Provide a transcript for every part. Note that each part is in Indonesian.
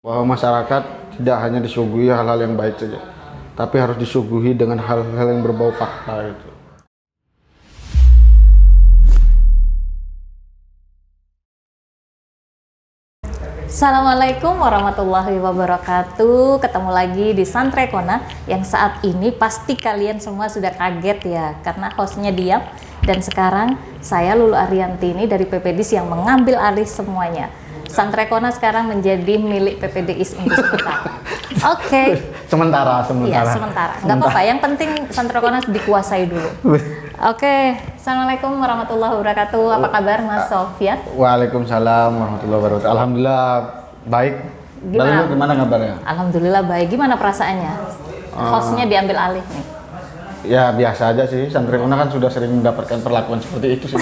bahwa masyarakat tidak hanya disuguhi hal-hal yang baik saja, tapi harus disuguhi dengan hal-hal yang berbau fakta itu. Assalamualaikum warahmatullahi wabarakatuh. Ketemu lagi di Santrekona yang saat ini pasti kalian semua sudah kaget ya karena hostnya diam. Dan sekarang saya Lulu Arianti ini dari PPDIS yang mengambil alih semuanya. Santrekona sekarang menjadi milik PPDIS untuk kita. Oke. Sementara. Iya, sementara. Nggak apa-apa, yang penting Santrekona dikuasai dulu. Oke, Assalamualaikum warahmatullahi wabarakatuh. Apa kabar Mas Sofyan? Waalaikumsalam warahmatullahi wabarakatuh. Alhamdulillah baik. Gimana? Gimana kabarnya? Alhamdulillah baik. Gimana perasaannya? Hostnya diambil alih nih. Ya biasa aja sih. Santrekona kan sudah sering mendapatkan perlakuan seperti itu sih.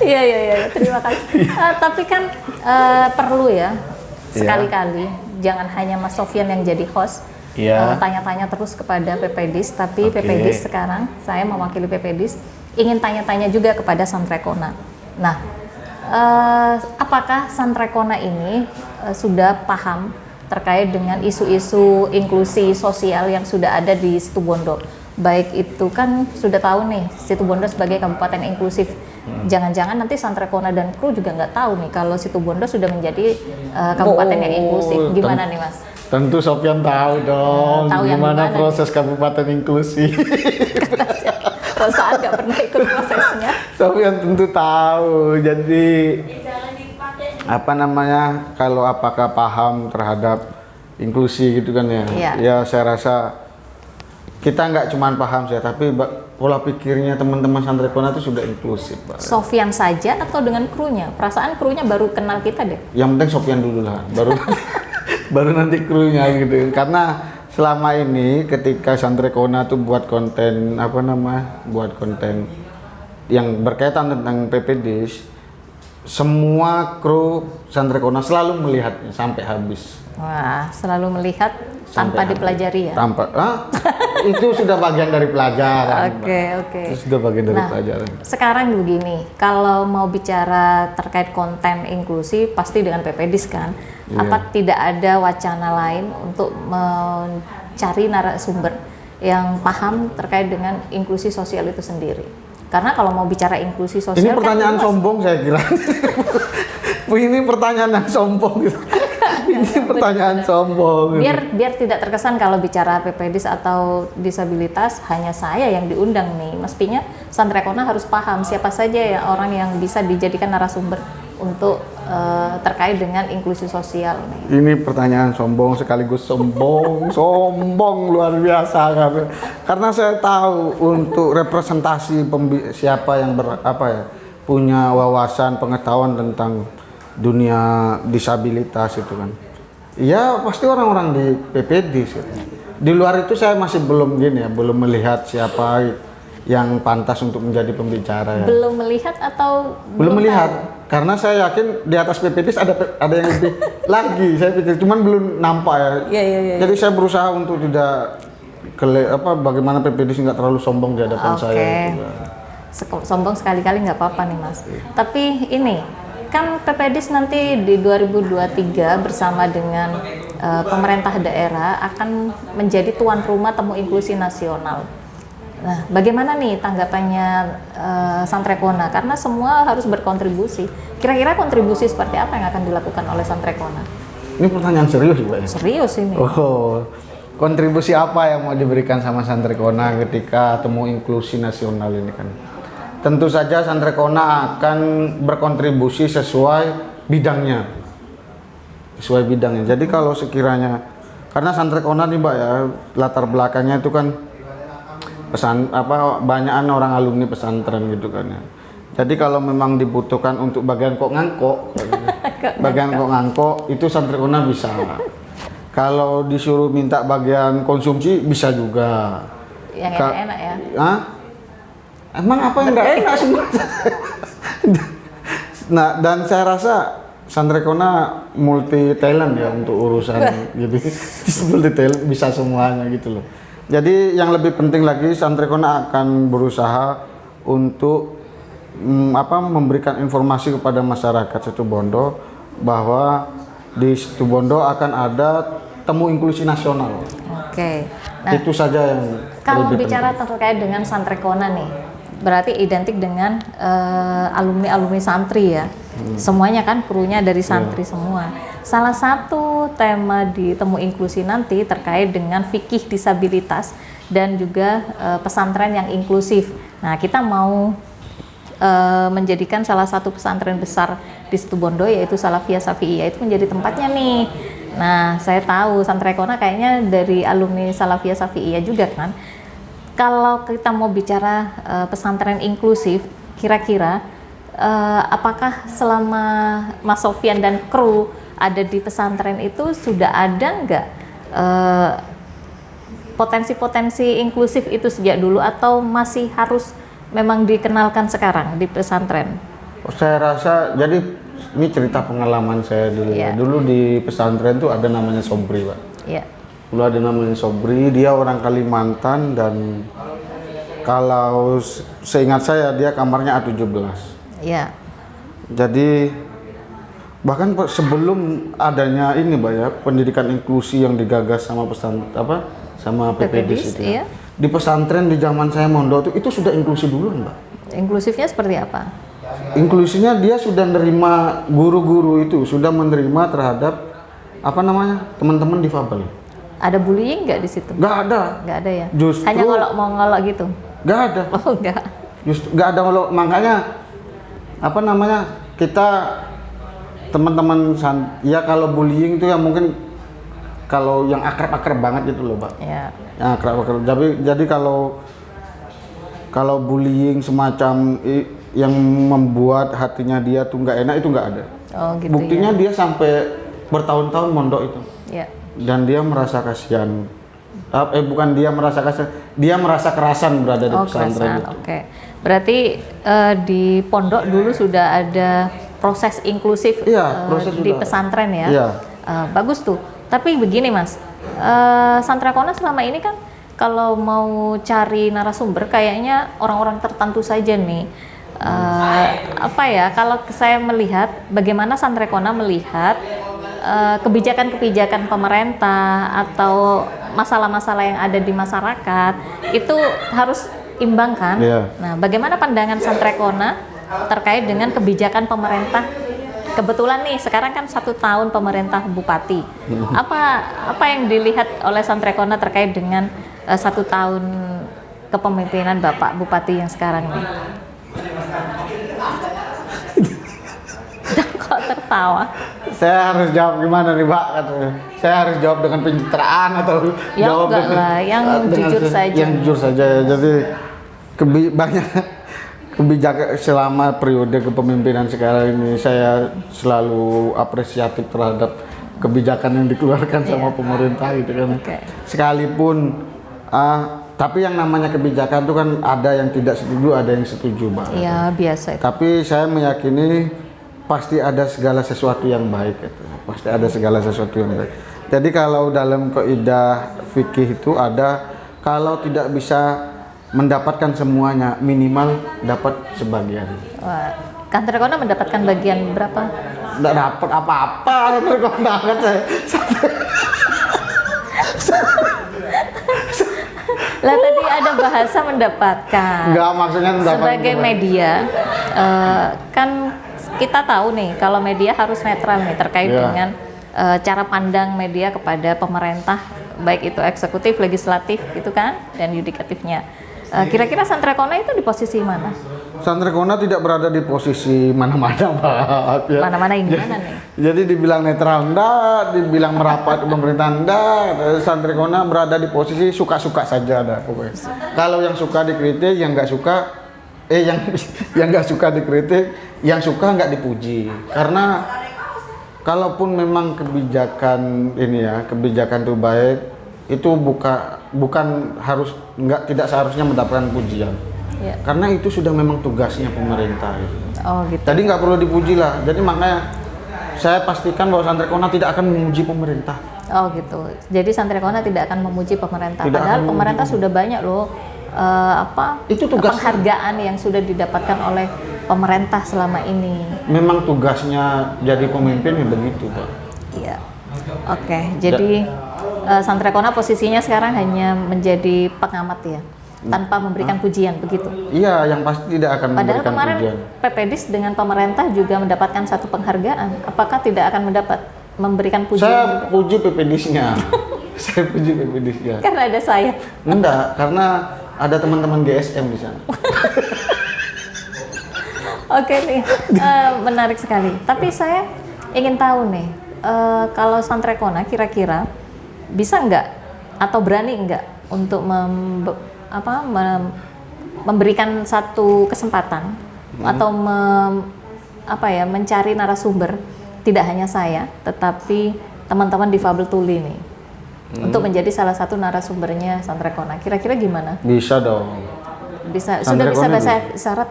Iya. Terima kasih. Tapi kan perlu ya sekali-kali. Jangan hanya Mas Sofyan yang jadi host. Tanya-tanya terus kepada PPDIS, tapi PPDIS sekarang saya mewakili PPDIS ingin tanya-tanya juga kepada Santrekona. Nah, apakah Santrekona ini sudah paham terkait dengan isu-isu inklusi sosial yang sudah ada di Situbondo? Baik itu kan sudah tahu nih Situbondo sebagai kabupaten inklusif. Jangan-jangan nanti Santrekona dan kru juga nggak tahu nih kalau Situbondo sudah menjadi kabupaten yang inklusif. Gimana nih Mas? Tentu Sofyan tahu dong Tahu gimana gimana proses kabupaten inklusi. Kalau saat nggak pernah ikut prosesnya. Sofyan tentu tahu. Jadi apa namanya, kalau apakah paham terhadap inklusi gitu kan ya? Iya. Ya saya rasa kita nggak cuma paham saya, tapi pola pikirnya teman-teman Santrekona itu sudah inklusif, Pak. Sofyan saja atau dengan krunya? Perasaan krunya baru kenal kita deh. Yang penting Sofyan dulu lah, baru nanti krunya gitu. Karena selama ini ketika Santrekona tuh buat konten buat konten yang berkaitan tentang PPDIS, semua kru Santrekona selalu melihatnya sampai habis. Wah, selalu melihat tanpa dipelajari ya? Itu sudah bagian dari pelajaran. Oke. Itu sudah bagian dari pelajaran. Sekarang begini, kalau mau bicara terkait konten inklusi pasti dengan PPDIS kan? Iya. Apa tidak ada wacana lain untuk mencari narasumber yang paham terkait dengan inklusi sosial itu sendiri? Karena kalau mau bicara inklusi sosial Ini pertanyaan kan sombong saya kira. Ini pertanyaan yang sombong gitu. Ini pertanyaan sombong. Biar tidak terkesan kalau bicara PPDIS atau disabilitas hanya saya yang diundang nih. Mestinya Santrekona harus paham siapa saja ya orang yang bisa dijadikan narasumber untuk terkait dengan inklusi sosial nih. Ini pertanyaan sombong sekaligus sombong luar biasa karena saya tahu untuk representasi siapa yang punya wawasan pengetahuan tentang dunia disabilitas itu kan. Ya pasti orang-orang di PPDIS gitu. Di luar itu saya masih belum melihat siapa yang pantas untuk menjadi pembicara ya. Belum melihat atau belum melihat tahu? Karena saya yakin di atas PPDIS ada yang lebih lagi, saya pikir cuman belum nampak ya. Iya. Jadi saya berusaha untuk tidak bagaimana PPDIS nggak terlalu sombong di hadapan saya gitu. Sombong sekali-kali nggak apa-apa nih Mas. Tapi ini kan PPDIS nanti di 2023 bersama dengan pemerintah daerah akan menjadi tuan rumah Temu Inklusi Nasional. Nah, bagaimana nih tanggapannya Santrekona? Karena semua harus berkontribusi. Kira-kira kontribusi seperti apa yang akan dilakukan oleh Santrekona? Ini pertanyaan serius Pak ya? Serius ini. Kontribusi apa yang mau diberikan sama Santrekona ketika Temu Inklusi Nasional ini kan? Tentu saja Santrekona akan berkontribusi sesuai bidangnya. Jadi kalau sekiranya, karena Santrekona nih Mbak ya, latar belakangnya itu kan banyakan orang alumni pesantren gitu kan ya. Jadi kalau memang dibutuhkan untuk bagian kok ngangkok itu Santrekona bisa. Kalau disuruh minta bagian konsumsi bisa juga. Yang enak-enak ya. Emang apa yang nggak enak semua? Nah, dan saya rasa Santrekona multi talent ya untuk urusan gitu. Multi talent bisa semuanya gitu loh. Jadi yang lebih penting lagi Santrekona akan berusaha untuk memberikan informasi kepada masyarakat Situbondo bahwa di Situbondo akan ada temu inklusi nasional. Oke. Nah, Itu saja yang kalau lebih bicara penting. terkait dengan Santrekona nih, berarti identik dengan alumni-alumni santri ya. Semuanya kan krunya dari santri semua. Salah satu tema di Temu Inklusi nanti terkait dengan fikih disabilitas dan juga pesantren yang inklusif. Nah, kita mau menjadikan salah satu pesantren besar di Situbondo yaitu Salafiyah Syafi'iyah itu menjadi tempatnya nih. Nah, saya tahu Santrekona kayaknya dari alumni Salafiyah Syafi'iyah juga kan. Kalau kita mau bicara pesantren inklusif, kira-kira apakah selama Mas Sofyan dan kru ada di pesantren itu sudah ada nggak potensi-potensi inklusif itu sejak dulu atau masih harus memang dikenalkan sekarang di pesantren? Saya rasa jadi ini cerita pengalaman saya dulu. Iya. Dulu di pesantren tuh ada namanya Sobri, Pak. Iya. Dulu ada namanya Sobri, dia orang Kalimantan dan kalau seingat saya dia kamarnya A17. Iya. Jadi bahkan sebelum adanya ini, Pak ya, pendidikan inklusi yang digagas sama sama PPDIS itu ya. Iya. Di pesantren di zaman saya mondok itu sudah inklusi duluan, Mbak. Inklusifnya seperti apa? Inklusinya dia sudah menerima guru-guru itu, sudah menerima terhadap teman-teman difabel. Ada bullying nggak di situ? Nggak ada. Nggak ada ya? Justru- Hanya ngolok gitu? Nggak ada. Oh nggak. Justru nggak ada makanya kita teman-teman ya kalau bullying itu ya mungkin kalau yang akrab-akrab banget gitu loh, Pak. Ya. Yang akrab-akrab. Jadi kalau bullying semacam yang membuat hatinya dia tuh nggak enak itu nggak ada. Oh gitu. Buktinya dia sampai bertahun-tahun mondok itu. Ya. Dan dia merasa kasihan. Bukan dia merasa kasihan, dia merasa kerasan berada di pesantren Kerasan. itu. Oke. Berarti di pondok dulu sudah ada proses inklusif proses di sudah. pesantren ya. Iya. Bagus tuh. Tapi begini Mas, Santrekona selama ini kan kalau mau cari narasumber kayaknya orang-orang tertentu saja nih. Kalau saya melihat bagaimana Santrekona melihat kebijakan-kebijakan pemerintah atau masalah-masalah yang ada di masyarakat itu harus imbang kan? Iya. Nah, bagaimana pandangan Santrekona terkait dengan kebijakan pemerintah? Kebetulan nih sekarang kan 1 tahun pemerintah Bupati. Apa yang dilihat oleh Santrekona terkait dengan 1 tahun kepemimpinan Bapak Bupati yang sekarang nih? Kok tertawa? Saya harus jawab gimana nih, Pak? Saya harus jawab dengan pencitraan atau Ya jawab enggak lah, yang jujur saja. Yang jujur saja. Jadi banyak kebijakan selama periode kepemimpinan sekarang ini saya selalu apresiatif terhadap kebijakan yang dikeluarkan sama pemerintah gitu kan. Oke. Sekalipun tapi yang namanya kebijakan itu kan ada yang tidak setuju, ada yang setuju, Pak. Iya, biasa itu. Tapi saya meyakini pasti ada segala sesuatu yang baik gitu. Pasti ada segala sesuatu yang baik. Jadi kalau dalam kaidah fikih itu ada kalau tidak bisa mendapatkan semuanya minimal dapat sebagian. Wah, Santrekona mendapatkan bagian berapa? Nggak dapat apa-apa terkondangan saya. Lah tadi ada bahasa mendapatkan. Nggak maksudnya mendapatkan. Sebagai media, kan kita tahu nih kalau media harus netral nih terkait Iya. dengan cara pandang media kepada pemerintah, baik itu eksekutif, legislatif gitu kan, dan yudikatifnya. Kira-kira Santrekona itu di posisi mana? Santrekona tidak berada di posisi mana-mana, Pak. Ya. Mana-mana yang gimana nih? Jadi dibilang netral enggak, dibilang merapat ke pemerintah enggak. Santrekona berada di posisi suka-suka saja dah pokoknya. Kalau yang suka dikritik, yang nggak suka yang nggak suka dikritik, yang suka nggak dipuji. Karena kalaupun memang kebijakan itu baik, itu bukan tidak seharusnya mendapatkan pujian. Ya. Karena itu sudah memang tugasnya pemerintah gitu. Oh gitu. Tadi nggak perlu dipuji lah. Jadi makanya saya pastikan bahwa Santrekona tidak akan memuji pemerintah. Oh gitu. Jadi Santrekona tidak akan memuji pemerintah. Tidak Padahal akan pemerintah sudah banyak loh Itu tugas. penghargaan yang sudah didapatkan oleh pemerintah selama ini. Memang tugasnya jadi pemimpin ya begitu, Pak. Iya. Oke, jadi Santrekona posisinya sekarang hanya menjadi pengamat ya, tanpa memberikan pujian begitu. Iya, yang pasti tidak akan Padahal memberikan kemarin pujian. PPDIS dengan pemerintah juga mendapatkan satu penghargaan. Apakah tidak akan memberikan pujian Saya juga? puji PPDIS-nya. Saya puji PPDIS-nya. Karena ada saya. Enggak, karena ada teman-teman GSM di sana. Oke nih, menarik sekali. Tapi saya ingin tahu nih, kalau Santrekona kira-kira bisa nggak atau berani nggak untuk memberikan satu kesempatan atau mencari narasumber, tidak hanya saya, tetapi teman-teman difabel tuli nih, untuk menjadi salah satu narasumbernya Santrekona. Kira-kira gimana? Bisa dong. Bisa, sudah bisa Santrekona bahasa isyarat?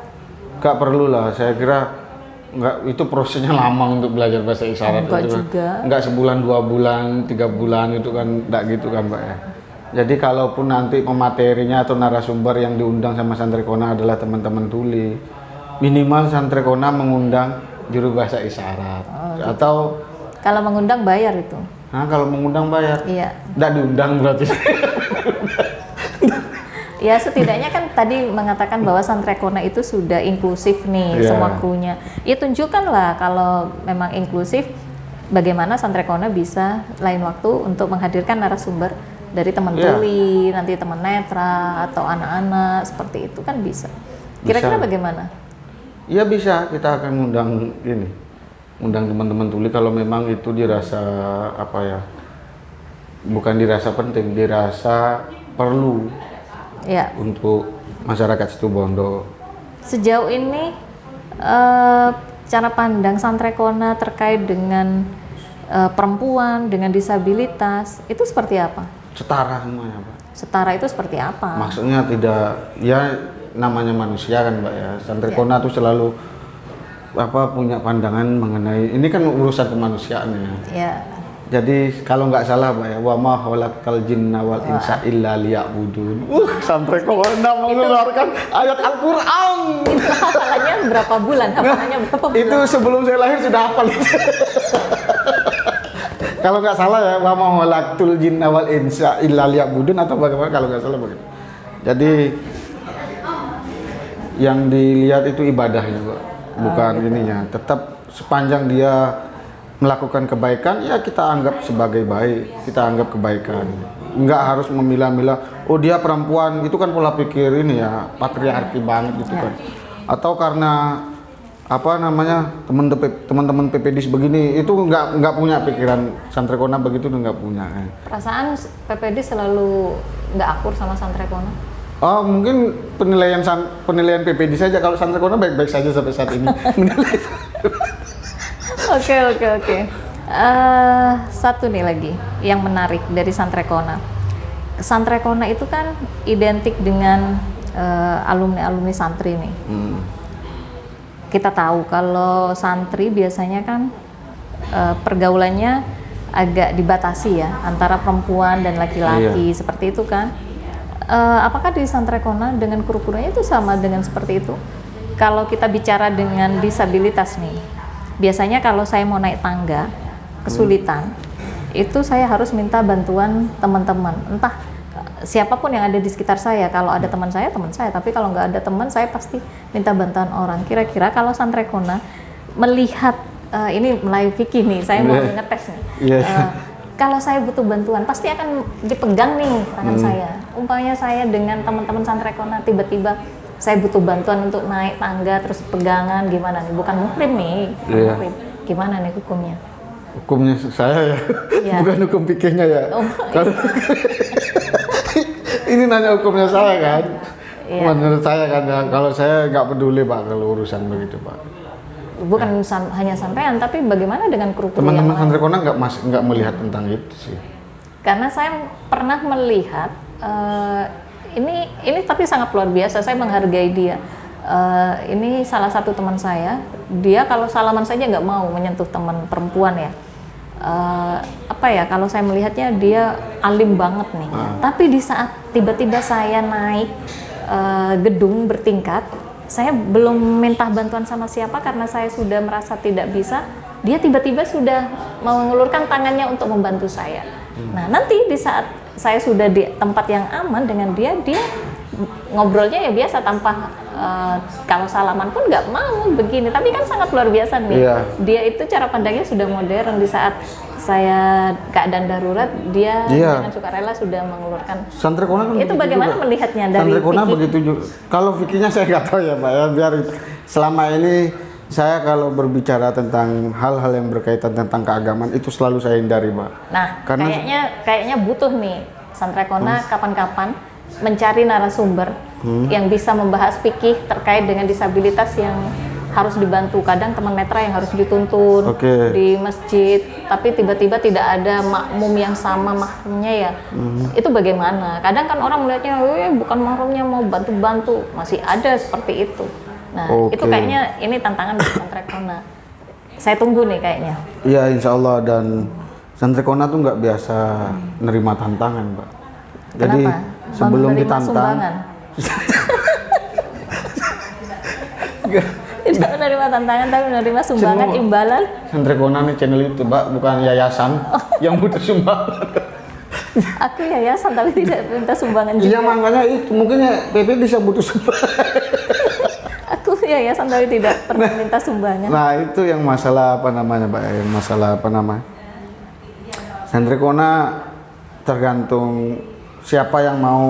Gak perlu lah, saya kira nggak, itu prosesnya lama untuk belajar bahasa isyarat. Enggak itu juga. Nggak sebulan, 2 bulan, 3 bulan itu kan nggak gitu kan Mbak ya. Jadi kalaupun nanti pematerinya atau narasumber yang diundang sama Santrekona adalah teman-teman tuli, minimal Santrekona mengundang juru bahasa isyarat. Atau Kalau mengundang bayar itu? kalau mengundang bayar, Iya. nggak diundang berarti. Ya setidaknya kan tadi mengatakan bahwa Santrekona itu sudah inklusif nih, Iya. semua krunya. Ya tunjukkanlah kalau memang inklusif, bagaimana Santrekona bisa lain waktu untuk menghadirkan narasumber dari teman Iya. tuli, nanti teman netra atau anak-anak, seperti itu kan bisa. Kira-kira Bisa. bagaimana? Iya bisa, kita akan undang teman-teman tuli kalau memang itu dirasa bukan dirasa penting, dirasa perlu Ya, untuk masyarakat Situbondo. sejauh ini cara pandang Santrekona terkait dengan perempuan dengan disabilitas itu seperti apa? Setara semuanya Pak. Setara itu seperti apa? Maksudnya tidak, ya namanya manusia kan Mbak ya. Santrekona tuh selalu punya pandangan mengenai ini kan urusan kemanusiaan ya. Ya, Jadi kalau nggak salah Mbak ya, wa ma khalaqal jinna wal insa illa liya'budun. Santrekona mengeluarkan ayat Al-Qur'an. itu hafalannya berapa bulan? Hafalannya berapa bulan? Itu sebelum saya lahir sudah hafal itu. Kalau nggak salah ya, wa ma khalaqtul jinna wal insa illa liya'budun atau bagaimana kalau nggak salah begitu. Jadi yang dilihat itu ibadahnya, Mbak. Bukan ininya. Tetap sepanjang dia melakukan kebaikan, ya kita anggap sebagai baik, kita anggap kebaikan. Nggak harus memilah-milah, oh dia perempuan, itu kan pola pikir ini ya, patriarki banget gitu kan. Atau karena teman-teman PPDIS begini, itu nggak punya pikiran Santrekona begitu, nggak punya. Perasaan PPD selalu nggak akur sama Santrekona. Oh mungkin penilaian PPDIS saja, kalau Santrekona baik-baik saja sampai saat ini. Oke. Satu nih lagi yang menarik dari Santrekona. Santrekona itu kan identik dengan alumni-alumni santri nih. Kita tahu kalau santri biasanya kan pergaulannya agak dibatasi ya antara perempuan dan laki-laki, seperti itu kan. Apakah di Santrekona dengan kru-krunya itu sama dengan seperti itu? Kalau kita bicara dengan disabilitas nih, biasanya kalau saya mau naik tangga kesulitan, itu saya harus minta bantuan teman-teman, entah siapapun yang ada di sekitar saya. Kalau ada teman saya, tapi kalau nggak ada teman, saya pasti minta bantuan orang. Kira-kira kalau Santrekona melihat ini mulai Vicky nih, saya mau ngetes nih. Kalau saya butuh bantuan, pasti akan dipegang nih tangan saya. Umpamanya saya dengan teman-teman Santrekona tiba-tiba saya butuh bantuan untuk naik tangga terus pegangan, gimana nih? Bukan muhrim nih, muhrim. Gimana nih hukumnya? Hukumnya saya ya, bukan hukum pikirnya ya. Ini nanya hukumnya saya kan. Menurut saya kan, kalau saya nggak peduli Pak kalau urusan begitu Pak. Bukan hanya sampean, tapi bagaimana dengan kru-kru yang teman-teman lain? Santrekona nggak melihat tentang itu sih. Karena saya pernah melihat ini tapi sangat luar biasa. Saya menghargai dia. Ini salah satu teman saya. Dia kalau salaman saja nggak mau menyentuh teman perempuan ya. Kalau saya melihatnya dia alim banget nih. Tapi di saat tiba-tiba saya naik gedung bertingkat, saya belum minta bantuan sama siapa karena saya sudah merasa tidak bisa. Dia tiba-tiba sudah mengulurkan tangannya untuk membantu saya. Nah, nanti di saat saya sudah di tempat yang aman dengan dia ngobrolnya ya biasa tanpa kalau salaman pun nggak mau begini, tapi kan sangat luar biasa nih. Iya. Dia itu cara pandangnya sudah modern. Di saat saya keadaan darurat, dia Iya. dengan sukarela sudah mengulurkan. Santrikona kan Itu begitu bagaimana juga. melihatnya dari Santrikona Vicky? begitu juga. Kalau Vicky-nya saya nggak tahu ya Pak ya, biar selama ini saya kalau berbicara tentang hal-hal yang berkaitan tentang keagamaan itu selalu saya hindari Pak. Nah, Karena- kayaknya butuh nih Santrekona kapan-kapan mencari narasumber yang bisa membahas fikih terkait dengan disabilitas yang harus dibantu. Kadang teman netra yang harus dituntun Oke. di masjid, tapi tiba-tiba tidak ada makmum yang sama mahramnya ya. Itu bagaimana? Kadang kan orang melihatnya, bukan mahramnya mau bantu-bantu, masih ada seperti itu. Nah, Oke. itu kayaknya ini tantangan di Santrekona. Saya tunggu nih kayaknya. Iya insya Allah, dan Santrikona tuh nggak biasa nerima tantangan Pak. Jadi Kenapa? sebelum Menerima ditantang, sumbangan. Tidak menerima tantangan tapi menerima sumbangan Semua. imbalan. Santrikona nih channel itu Pak, bukan yayasan yang butuh sumbangan. Aku yayasan tapi tidak minta sumbangan juga. Iya makanya itu mungkin ya PP bisa butuh sumbangan. Aku yayasan tapi tidak pernah minta sumbangan. Nah itu yang masalah apa namanya Pak, yang masalah apa namanya, Santrikona tergantung siapa yang mau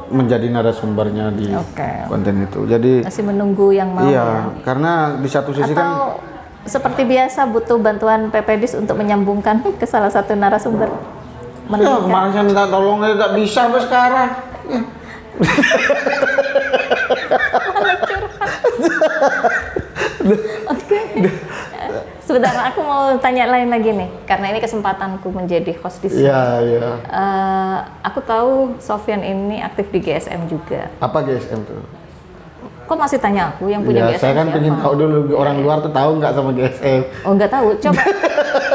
menjadi narasumbernya di Oke. konten itu. Jadi Masih menunggu yang mau iya, ya. karena di satu sisi kan Atau seperti biasa butuh bantuan PPDIS untuk menyambungkan ke salah satu narasumber. ya, Meningkat. kemarin saya minta tolong ya nggak bisa sampai sekarang. Ya. Sebentar, aku mau tanya lain lagi nih, karena ini kesempatanku menjadi host di sini. Iya, iya. Aku tahu Sofyan ini aktif di GSM juga. Apa GSM tuh? Kok masih tanya aku yang punya Ya, GSM saya kan siapa? pengen tahu dulu orang luar tuh tahu nggak sama GSM. Oh nggak tahu, coba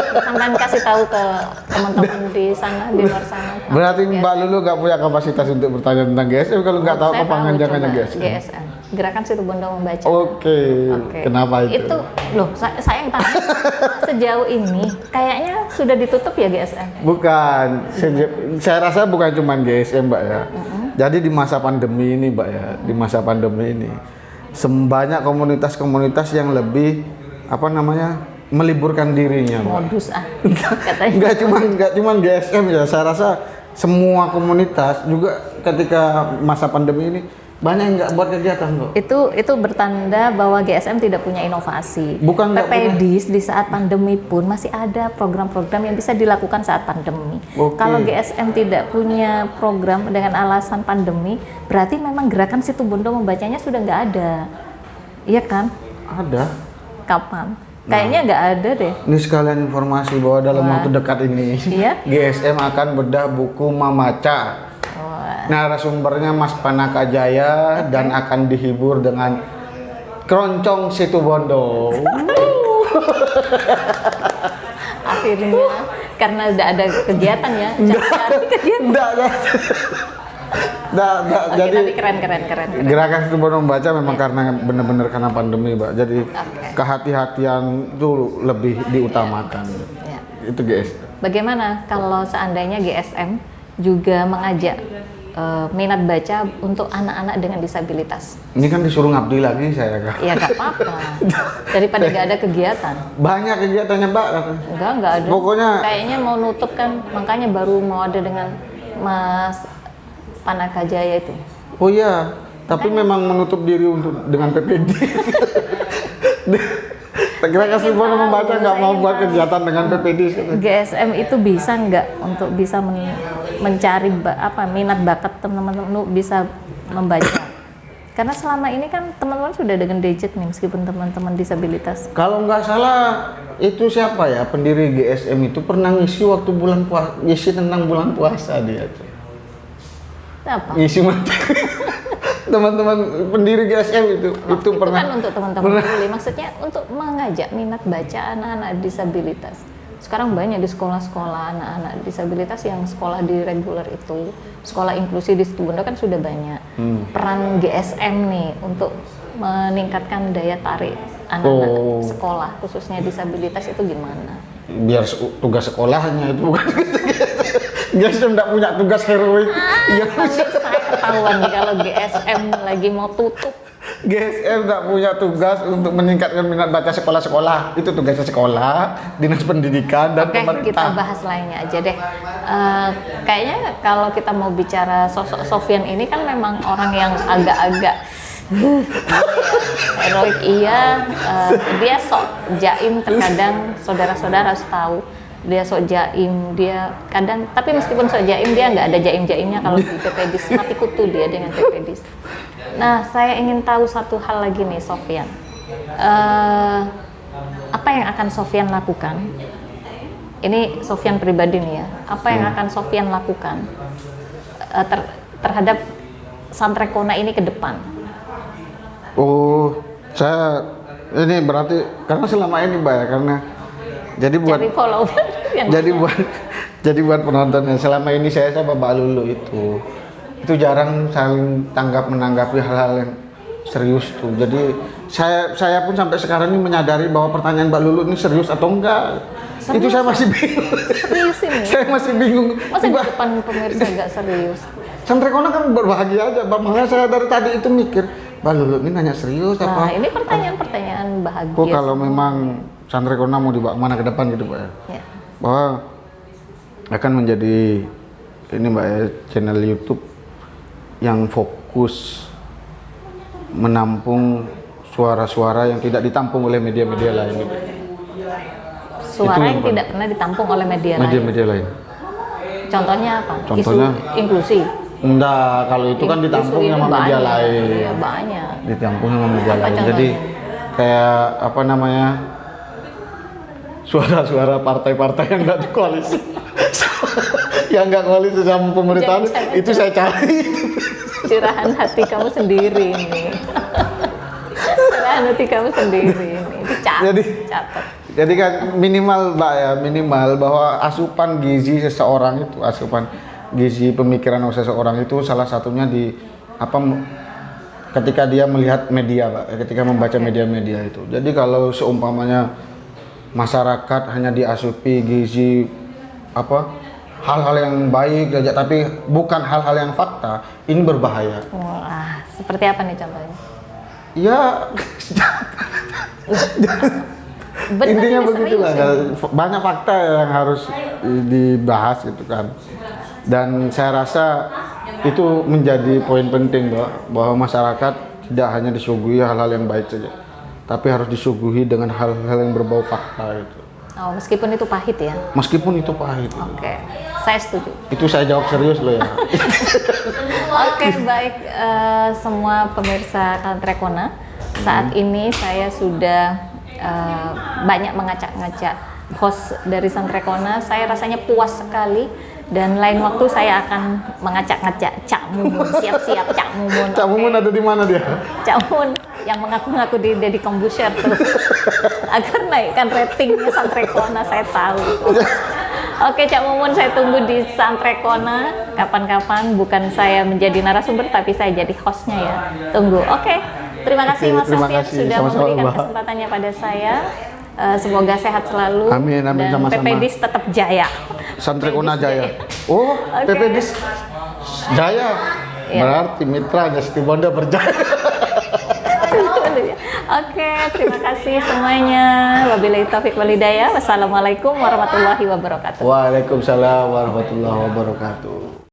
Tantan kasih tahu ke teman-teman di sana, di luar sana. Berarti Mbak Lulu nggak punya kapasitas untuk bertanya tentang GSM kalau nggak tahu Saya kepanjangannya coba GSM. GSM, Gerakan Situ Bondo Membaca. Oke, Oke. kenapa itu? Itu loh, saya yang tanya sejauh ini kayaknya sudah ditutup ya GSM. Bukan, saya rasa bukan cuma GSM Mbak ya. Jadi di masa pandemi ini Mbak ya, di masa pandemi ini banyak komunitas-komunitas yang lebih apa namanya meliburkan dirinya Mbak. Modus katanya. Nggak cuma GSM ya, saya rasa semua komunitas juga ketika masa pandemi ini banyak yang nggak buat kegiatan kok. Itu bertanda bahwa GSM tidak punya inovasi. Bukan nggak PPDIS di saat pandemi pun masih ada program-program yang bisa dilakukan saat pandemi. Oke. Kalau GSM tidak punya program dengan alasan pandemi, berarti memang Gerakan Situ Bondo Membacanya sudah nggak ada. Iya kan? Ada. Kapan? Kayaknya nggak ada deh. Ini sekalian informasi bahwa dalam Wah. waktu dekat ini Iya? GSM akan bedah buku Mamaca. Wah. Narasumbernya Mas Panaka Jaya dan akan dihibur dengan Keroncong Situ Bondo. Akhirnya karena udah ada kegiatan ya. Cari kegiatan. Enggak, Oke, jadi tapi keren. Gerakan Situ Bondo Membaca memang karena benar-benar karena pandemi, Mbak. Jadi kehati-hatian itu lebih diutamakan. Ya. Itu GSM. Bagaimana kalau seandainya GSM juga mengajak minat baca untuk anak-anak dengan disabilitas? Ini kan disuruh ngabdi lagi saya, Kak. Ya nggak apa-apa, daripada nggak ada kegiatan. Banyak kegiatannya, Mbak. Nggak ada. Pokoknya- kayaknya mau nutup kan, makanya baru mau ada dengan Mas Panaka Jaya itu. Oh iya, tapi memang menutup diri untuk dengan PPD. Gerakan Situ Bondo Membaca nggak mau buat kegiatan dengan PPD. GSM itu bisa nggak untuk bisa mencari minat bakat teman-teman untuk bisa membaca? Karena selama ini kan teman-teman sudah dengan gadget nih, meskipun teman-teman disabilitas. Kalau nggak salah itu siapa ya pendiri GSM itu pernah ngisi waktu bulan puasa, ngisi tentang bulan puasa dia tuh. Apa? Ngisi teman-teman pendiri GSM itu pernah. Kan untuk teman-teman peduli, maksudnya untuk mengajak minat baca anak-anak disabilitas. Sekarang banyak di sekolah-sekolah anak-anak disabilitas yang sekolah di reguler itu, sekolah inklusi di Situ Bondo kan sudah banyak. Peran GSM nih untuk meningkatkan daya tarik anak-anak sekolah khususnya disabilitas itu gimana? biar tugas sekolahnya itu bukan GSM tidak punya tugas heroik. Iya, Saya ketahuan nih kalau GSM lagi mau tutup. GSM tidak punya tugas untuk meningkatkan minat baca sekolah-sekolah. Itu tugasnya sekolah, dinas pendidikan dan Oke, kita pemerintah. bahas lainnya aja deh. Kayaknya kalau kita mau bicara sosok Sofyan ini kan memang orang yang agak-agak heroik, iya. Dia sok jaim, terkadang saudara-saudara harus tahu dia sok jaim, dia kadang, tapi meskipun sok jaim dia nggak ada jaim-jaimnya kalau di PPDIS, mati kutu dia dengan PPDIS. Nah, saya ingin tahu satu hal lagi nih, Sofyan. Apa yang akan Sofyan lakukan? Ini Sofyan pribadi nih ya. Apa yang akan Sofyan lakukan terhadap Santrekona ini ke depan? Oh, saya ini berarti karena selama ini Mbak ya, karena jadi buat Cari follower yang jadi buat penontonnya selama ini saya sama Mbak Lulu itu jarang saling menanggapi hal-hal yang serius tuh. Jadi saya pun sampai sekarang ini menyadari bahwa pertanyaan Mbak Lulu ini serius atau enggak. Serius, itu saya masih bingung. serius ini. Saya masih bingung. Masa di depan pemirsa nggak serius? Santrekona kan berbahagia aja, Mbak. Makanya saya dari tadi itu mikir, Mbak Lulu ini nanya serius Nah, apa? ini pertanyaan-pertanyaan bahagia. Kok kalau memang Santrekona mau dibawa kemana ke depan gitu, Mbak ya? Ya. Bahwa akan menjadi ini Mbak ya, channel YouTube yang fokus menampung suara-suara yang tidak ditampung oleh media-media lain. Suara Itu yang tidak pernah ditampung oleh media lain. Media-media lain. Contohnya apa? Contohnya? Isu inklusi. Enggak, kalau itu kan ditampung Isu ini sama media banyak. lain. Iya, banyak. Ditampung sama media Apa lain. contohnya? Jadi kayak apa namanya? Suara-suara partai-partai yang enggak di koalisi. Yang enggak koalisi sama pemerintahan Jangan-jangan itu saya cari. Curahan hati kamu sendiri ini. Curahan hati kamu sendiri ini. Catat. Jadi kan minimal Mbak ya, minimal bahwa asupan gizi seseorang itu, asupan gizi pemikiran seseorang itu salah satunya di ketika dia melihat media, Mbak, ketika membaca media-media itu. Jadi kalau seumpamanya masyarakat hanya diasupi gizi hal-hal yang baik saja tapi bukan hal-hal yang fakta, ini berbahaya. Wah, seperti apa nih contohnya? Ya Benar, intinya ini begitulah, serius ini. banyak fakta yang harus dibahas gitu kan. Dan saya rasa itu menjadi poin penting bahwa masyarakat tidak hanya disuguhi hal-hal yang baik saja, tapi harus disuguhi dengan hal-hal yang berbau fakta itu. Oh, meskipun itu pahit ya? Meskipun itu pahit. Oke, saya setuju. Itu saya jawab serius loh ya. Oke, baik semua pemirsa Santrekona. Saat ini saya sudah banyak mengacak-ngacak host dari Santrekona. Saya rasanya puas sekali. Dan lain waktu saya akan mengacak-ngacak Cak Mumun. Siap-siap Cak Mumun. Cak Mumun ada di mana dia? Cak Mumun yang mengaku-ngaku di Deddy Kombusher tuh. Agar naikkan ratingnya Santrekona, saya tahu. Oke, Cak Mumun, saya tunggu di Santrekona kapan-kapan. Bukan saya menjadi narasumber, tapi saya jadi hostnya ya. Tunggu. Oke, terima kasih Mas Terima Sofyan kasih. sudah Sama-sama, memberikan Mbak. kesempatannya pada saya. Semoga sehat selalu. Amin, amin, dan sama-sama. PPDIS tetap jaya. Santrekona PPDIS Jaya. Oh, Oke. PPDIS Jaya. Iya. Berarti mitranya Situbondo berjaya. Oke, terima kasih semuanya. Wabillahi taufiq walhidayah. Wassalamualaikum warahmatullahi wabarakatuh. Waalaikumsalam warahmatullahi wabarakatuh.